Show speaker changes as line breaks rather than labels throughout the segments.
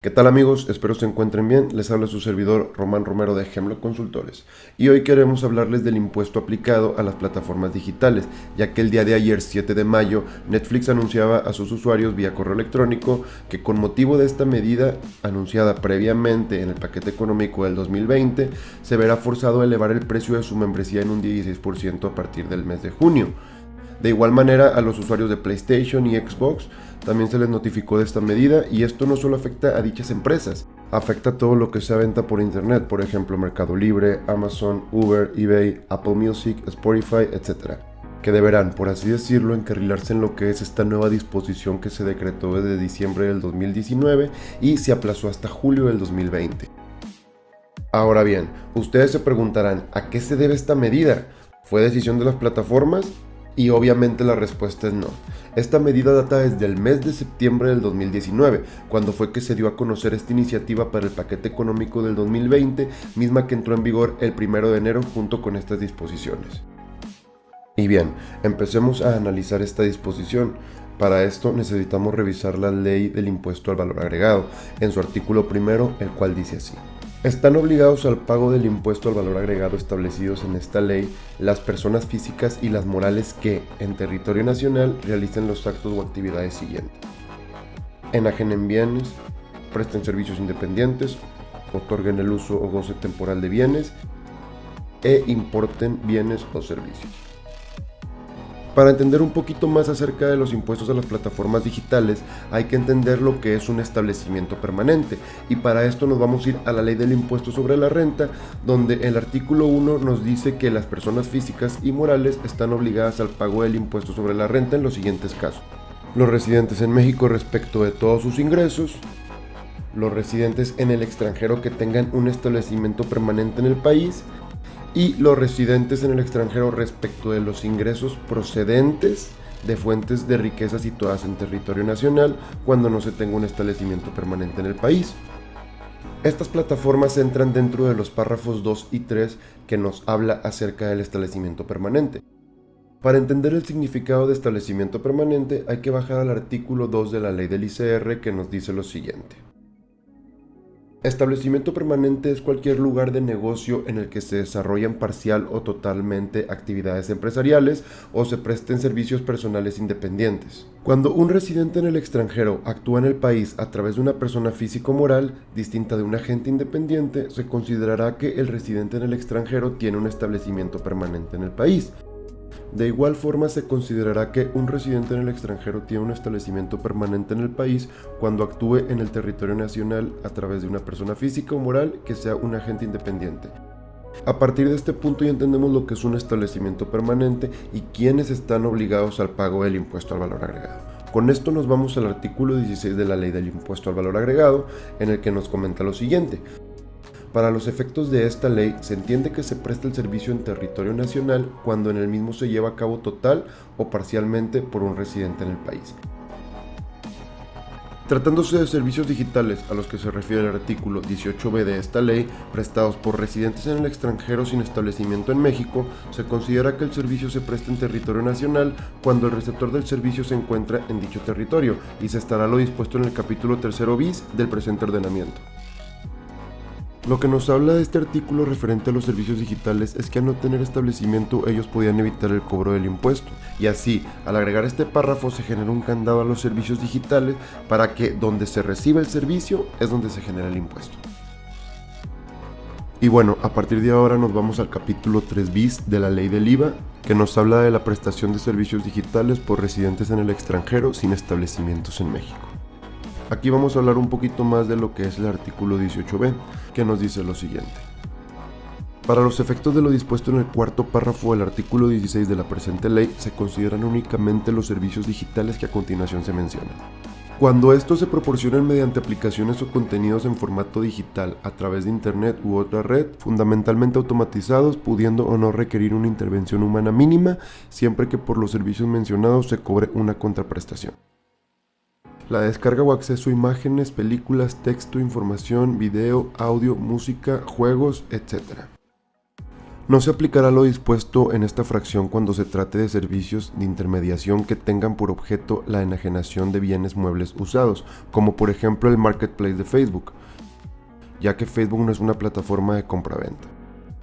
¿Qué tal amigos? Espero se encuentren bien. Les habla su servidor Román Romero de Hemlock Consultores y hoy queremos hablarles del impuesto aplicado a las plataformas digitales, ya que el día de ayer, 7 de mayo, Netflix anunciaba a sus usuarios vía correo electrónico que con motivo de esta medida anunciada previamente en el paquete económico del 2020, se verá forzado a elevar el precio de su membresía en un 16% a partir del mes de junio. De igual manera, a los usuarios de PlayStation y Xbox también se les notificó de esta medida, y esto no solo afecta a dichas empresas, afecta a todo lo que sea venta por internet, por ejemplo Mercado Libre, Amazon, Uber, eBay, Apple Music, Spotify, etc., que deberán, por así decirlo, encarrilarse en lo que es esta nueva disposición que se decretó desde diciembre del 2019 y se aplazó hasta julio del 2020. Ahora bien, ustedes se preguntarán, ¿a qué se debe esta medida? ¿Fue decisión de las plataformas? Y obviamente la respuesta es no. Esta medida data desde el mes de septiembre del 2019, cuando fue que se dio a conocer esta iniciativa para el paquete económico del 2020, misma que entró en vigor el 1 de enero junto con estas disposiciones. Y bien, empecemos a analizar esta disposición. Para esto necesitamos revisar la ley del impuesto al valor agregado, en su artículo primero, el cual dice así. Están obligados al pago del impuesto al valor agregado establecidos en esta ley las personas físicas y las morales que, en territorio nacional, realicen los actos o actividades siguientes: enajenen bienes, presten servicios independientes, otorguen el uso o goce temporal de bienes e importen bienes o servicios. Para entender un poquito más acerca de los impuestos a las plataformas digitales, hay que entender lo que es un establecimiento permanente, y para esto nos vamos a ir a la ley del impuesto sobre la renta, donde el artículo 1 nos dice que las personas físicas y morales están obligadas al pago del impuesto sobre la renta en los siguientes casos: los residentes en México respecto de todos sus ingresos, los residentes en el extranjero que tengan un establecimiento permanente en el país, y los residentes en el extranjero respecto de los ingresos procedentes de fuentes de riqueza situadas en territorio nacional cuando no se tenga un establecimiento permanente en el país. Estas plataformas entran dentro de los párrafos 2 y 3 que nos habla acerca del establecimiento permanente. Para entender el significado de establecimiento permanente hay que bajar al artículo 2 de la ley del ICR, que nos dice lo siguiente. Establecimiento permanente es cualquier lugar de negocio en el que se desarrollan parcial o totalmente actividades empresariales o se presten servicios personales independientes. Cuando un residente en el extranjero actúa en el país a través de una persona físico-moral distinta de un agente independiente, se considerará que el residente en el extranjero tiene un establecimiento permanente en el país. De igual forma, se considerará que un residente en el extranjero tiene un establecimiento permanente en el país cuando actúe en el territorio nacional a través de una persona física o moral que sea un agente independiente. A partir de este punto ya entendemos lo que es un establecimiento permanente y quiénes están obligados al pago del impuesto al valor agregado. Con esto nos vamos al artículo 16 de la ley del impuesto al valor agregado, en el que nos comenta lo siguiente. Para los efectos de esta ley, se entiende que se presta el servicio en territorio nacional cuando en el mismo se lleva a cabo total o parcialmente por un residente en el país. Tratándose de servicios digitales a los que se refiere el artículo 18b de esta ley, prestados por residentes en el extranjero sin establecimiento en México, se considera que el servicio se presta en territorio nacional cuando el receptor del servicio se encuentra en dicho territorio, y se estará lo dispuesto en el capítulo 3 bis del presente ordenamiento. Lo que nos habla de este artículo referente a los servicios digitales es que al no tener establecimiento ellos podían evitar el cobro del impuesto, y así, al agregar este párrafo, se genera un candado a los servicios digitales para que donde se reciba el servicio es donde se genera el impuesto. Y bueno, a partir de ahora nos vamos al capítulo 3 bis de la ley del IVA, que nos habla de la prestación de servicios digitales por residentes en el extranjero sin establecimientos en México. Aquí vamos a hablar un poquito más de lo que es el artículo 18b, que nos dice lo siguiente. Para los efectos de lo dispuesto en el cuarto párrafo del artículo 16 de la presente ley, se consideran únicamente los servicios digitales que a continuación se mencionan. Cuando estos se proporcionan mediante aplicaciones o contenidos en formato digital a través de internet u otra red, fundamentalmente automatizados, pudiendo o no requerir una intervención humana mínima, siempre que por los servicios mencionados se cobre una contraprestación. La descarga o acceso a imágenes, películas, texto, información, video, audio, música, juegos, etc. No se aplicará lo dispuesto en esta fracción cuando se trate de servicios de intermediación que tengan por objeto la enajenación de bienes muebles usados, como por ejemplo el marketplace de Facebook, ya que Facebook no es una plataforma de compra-venta.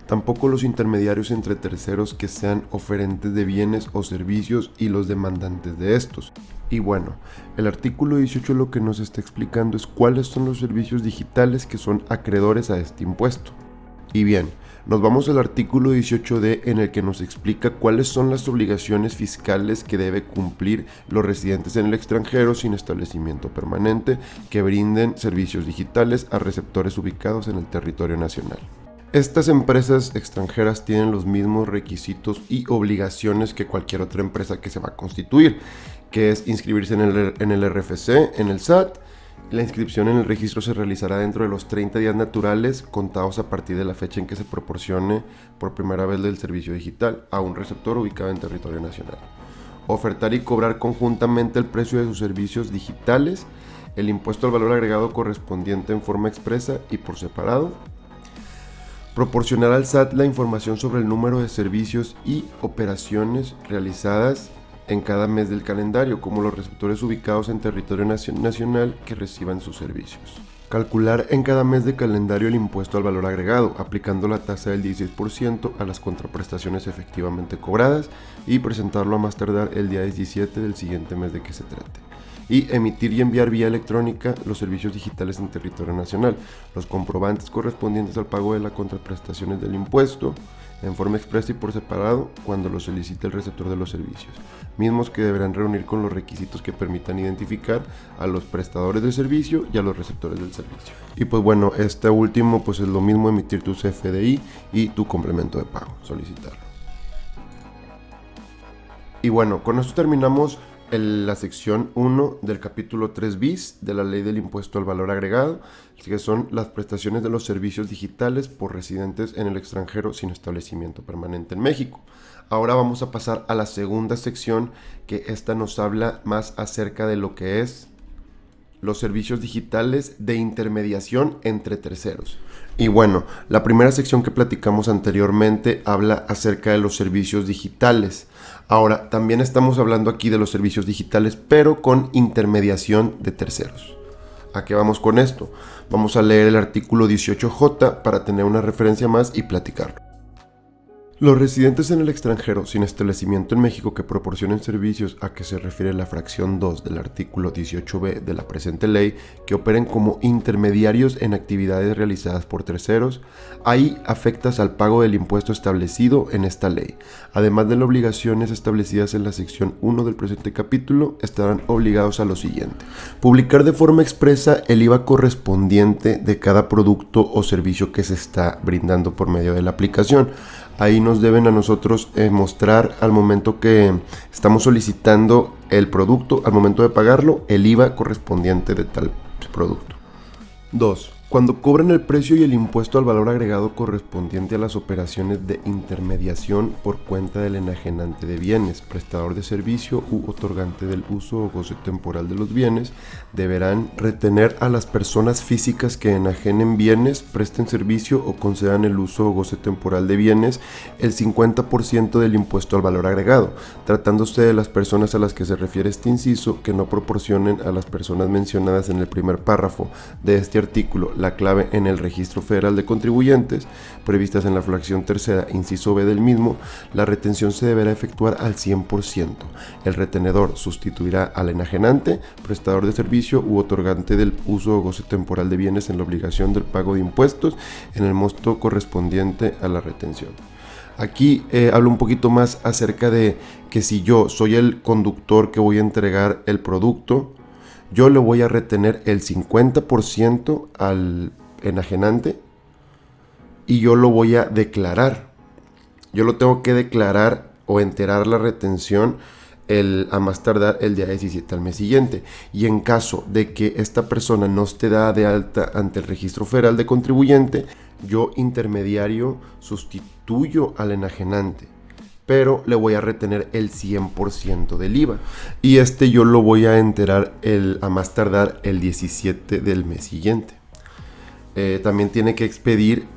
Tampoco los intermediarios entre terceros que sean oferentes de bienes o servicios y los demandantes de estos. Y bueno, el artículo 18 lo que nos está explicando es cuáles son los servicios digitales que son acreedores a este impuesto. Y bien, nos vamos al artículo 18D en el que nos explica cuáles son las obligaciones fiscales que debe cumplir los residentes en el extranjero sin establecimiento permanente que brinden servicios digitales a receptores ubicados en el territorio nacional. Estas empresas extranjeras tienen los mismos requisitos y obligaciones que cualquier otra empresa que se va a constituir, que es inscribirse en el RFC, en el SAT. La inscripción en el registro se realizará dentro de los 30 días naturales contados a partir de la fecha en que se proporcione por primera vez el servicio digital a un receptor ubicado en territorio nacional. Ofertar y cobrar conjuntamente el precio de sus servicios digitales, el impuesto al valor agregado correspondiente en forma expresa y por separado. Proporcionar al SAT la información sobre el número de servicios y operaciones realizadas en cada mes del calendario, como los receptores ubicados en territorio nacional que reciban sus servicios. Calcular en cada mes de calendario el impuesto al valor agregado, aplicando la tasa del 16% a las contraprestaciones efectivamente cobradas y presentarlo a más tardar el día 17 del siguiente mes de que se trate. Y emitir y enviar vía electrónica los servicios digitales en territorio nacional, los comprobantes correspondientes al pago de las contraprestaciones del impuesto, en forma expresa y por separado cuando lo solicite el receptor de los servicios, mismos que deberán reunir con los requisitos que permitan identificar a los prestadores de servicio y a los receptores del servicio. Y pues bueno, este último pues es lo mismo, emitir tu CFDI y tu complemento de pago, solicitarlo. Y bueno, con esto terminamos la sección 1 del capítulo 3 bis de la ley del impuesto al valor agregado, que son las prestaciones de los servicios digitales por residentes en el extranjero sin establecimiento permanente en México. Ahora vamos a pasar a la segunda sección, que esta nos habla más acerca de lo que es los servicios digitales de intermediación entre terceros. Y bueno, la primera sección que platicamos anteriormente habla acerca de los servicios digitales. Ahora, también estamos hablando aquí de los servicios digitales, pero con intermediación de terceros. ¿A qué vamos con esto? Vamos a leer el artículo 18J para tener una referencia más y platicarlo. Los residentes en el extranjero sin establecimiento en México que proporcionen servicios a que se refiere la fracción 2 del artículo 18b de la presente ley, que operen como intermediarios en actividades realizadas por terceros, hay afectas al pago del impuesto establecido en esta ley. Además de las obligaciones establecidas en la sección 1 del presente capítulo, estarán obligados a lo siguiente: publicar de forma expresa el IVA correspondiente de cada producto o servicio que se está brindando por medio de la aplicación. Ahí nos deben a nosotros mostrar al momento que estamos solicitando el producto, al momento de pagarlo, el IVA correspondiente de tal producto. 2. Cuando cobran el precio y el impuesto al valor agregado correspondiente a las operaciones de intermediación por cuenta del enajenante de bienes, prestador de servicio u otorgante del uso o goce temporal de los bienes, deberán retener a las personas físicas que enajenen bienes, presten servicio o concedan el uso o goce temporal de bienes el 50% del impuesto al valor agregado, tratándose de las personas a las que se refiere este inciso que no proporcionen a las personas mencionadas en el primer párrafo de este artículo la clave en el Registro Federal de Contribuyentes, previstas en la fracción tercera, inciso B del mismo. La retención se deberá efectuar al 100%. El retenedor sustituirá al enajenante, prestador de servicio u otorgante del uso o goce temporal de bienes en la obligación del pago de impuestos en el monto correspondiente a la retención. Aquí hablo un poquito más acerca de que si yo soy el conductor que voy a entregar el producto, yo le voy a retener el 50% al enajenante y yo lo voy a declarar. Yo lo tengo que declarar o enterar la retención a más tardar el día 17 al mes siguiente. Y en caso de que esta persona no esté dada de alta ante el Registro Federal de Contribuyente, yo, intermediario, sustituyo al enajenante, pero le voy a retener el 100% del IVA. Y yo lo voy a enterar a más tardar el 17 del mes siguiente. También tiene que expedir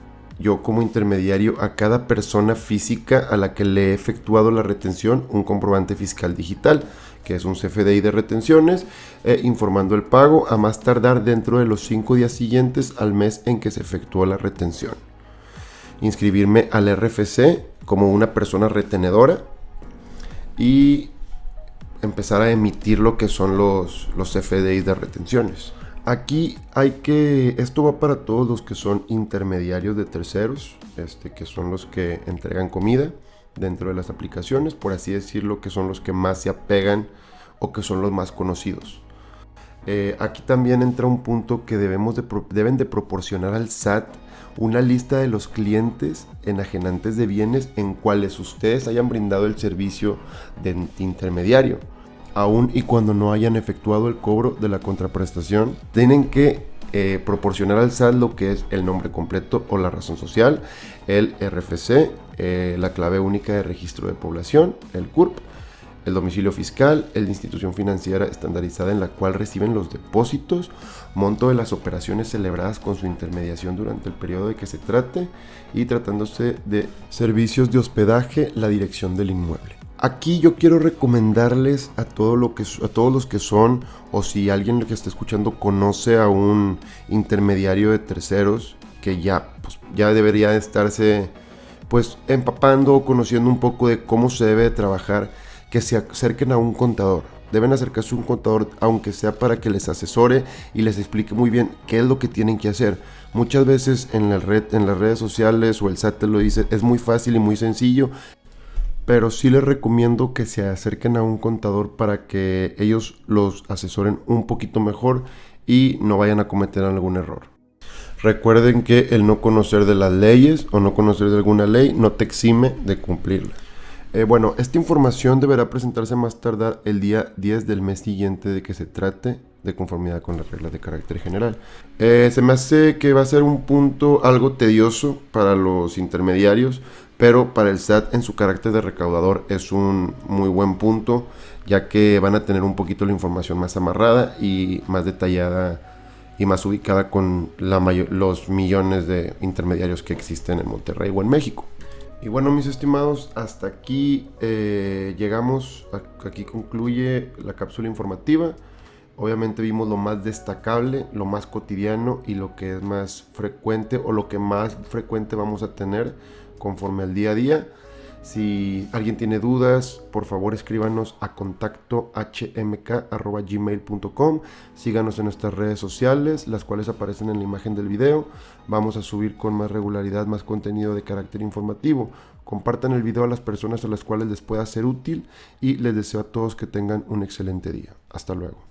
yo como intermediario a cada persona física a la que le he efectuado la retención un comprobante fiscal digital, que es un CFDI de retenciones, informando el pago a más tardar dentro de los 5 días siguientes al mes en que se efectuó la retención. Inscribirme al RFC como una persona retenedora y empezar a emitir lo que son los CFDIs de retenciones. Aquí esto va para todos los que son intermediarios de terceros, que son los que entregan comida dentro de las aplicaciones, por así decirlo, que son los que más se apegan o que son los más conocidos. Aquí también entra un punto que deben de proporcionar al SAT una lista de los clientes enajenantes de bienes en cuales ustedes hayan brindado el servicio de intermediario, aun y cuando no hayan efectuado el cobro de la contraprestación. Tienen que proporcionar al SAT lo que es el nombre completo o la razón social, el RFC, la clave única de registro de población, el CURP, el domicilio fiscal, la institución financiera estandarizada en la cual reciben los depósitos, monto de las operaciones celebradas con su intermediación durante el periodo de que se trate y tratándose de servicios de hospedaje, la dirección del inmueble. Aquí yo quiero recomendarles a todos los que son, o si alguien que está escuchando conoce a un intermediario de terceros que ya debería estarse empapando o conociendo un poco de cómo se debe de trabajar, que se acerquen a un contador. Deben acercarse a un contador, aunque sea para que les asesore y les explique muy bien qué es lo que tienen que hacer. Muchas veces en las redes sociales o el SAT te lo dice, es muy fácil y muy sencillo, pero sí les recomiendo que se acerquen a un contador para que ellos los asesoren un poquito mejor y no vayan a cometer algún error. Recuerden que el no conocer de las leyes o no conocer de alguna ley no te exime de cumplirla. Esta información deberá presentarse más tardar el día 10 del mes siguiente de que se trate, de conformidad con las reglas de carácter general. Se me hace que va a ser un punto algo tedioso para los intermediarios, pero para el SAT en su carácter de recaudador es un muy buen punto, ya que van a tener un poquito la información más amarrada y más detallada y más ubicada con los millones de intermediarios que existen en Monterrey o en México. Y bueno, mis estimados, hasta aquí llegamos. Aquí concluye la cápsula informativa. Obviamente vimos lo más destacable, lo más cotidiano y lo que es más frecuente o lo que más frecuente vamos a tener conforme al día a día. Si alguien tiene dudas, por favor escríbanos a contacto@hmk@gmail.com. Síganos en nuestras redes sociales, las cuales aparecen en la imagen del video. Vamos a subir con más regularidad más contenido de carácter informativo. Compartan el video a las personas a las cuales les pueda ser útil y les deseo a todos que tengan un excelente día. Hasta luego.